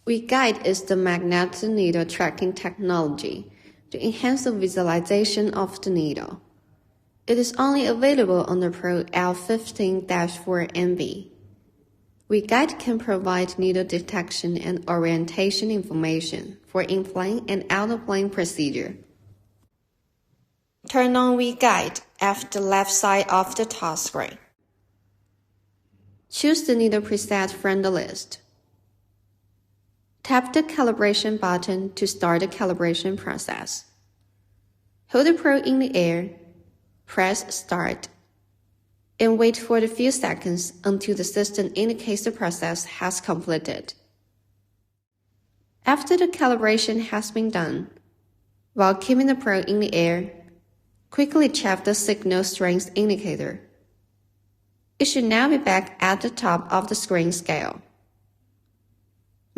WiGuide is the magnetic needle tracking technology to enhance the visualization of the needle. It is only available on the Pro L15-4MB. WiGuide can provide needle detection and orientation information for in-plane and out-of-plane procedure. Turn on WiGuide at the left side of the task screen. Choose the needle preset from the list. Tap the calibration button to start the calibration process. Hold the probe in the air, press Start, and wait for a few seconds until the system indicates the process has completed. After the calibration has been done, while keeping the probe in the air, quickly check the signal strength indicator. It should now be back at the top of the screen scale.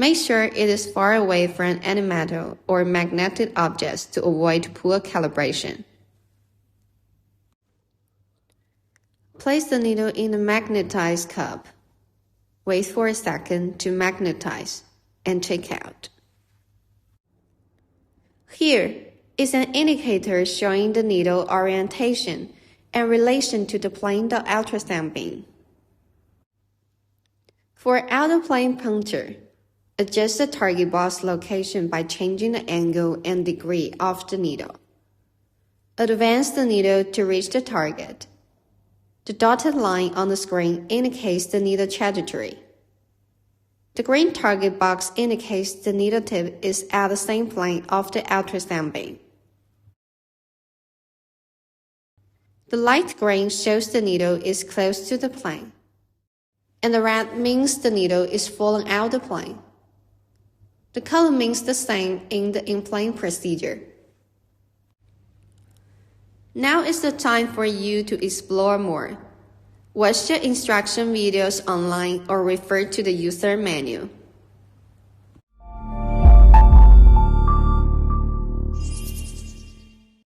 Make sure it is far away from any metal or magnetic objects to avoid poor calibration. Place the needle in the magnetized cup. Wait for a second to magnetize and take out. Here is an indicator showing the needle orientation and relation to the plane of ultrasound beam. For out-of-plane puncture, adjust the target box location by changing the angle and degree of the needle. Advance the needle to reach the target. The dotted line on the screen indicates the needle trajectory. The green target box indicates the needle tip is at the same plane of the ultrasound beam. The light green shows the needle is close to the plane, and the red means the needle is falling out the plane. The color means the same in the in-plane procedure. Now is the time for you to explore more. Watch the instruction videos online or refer to the user manual.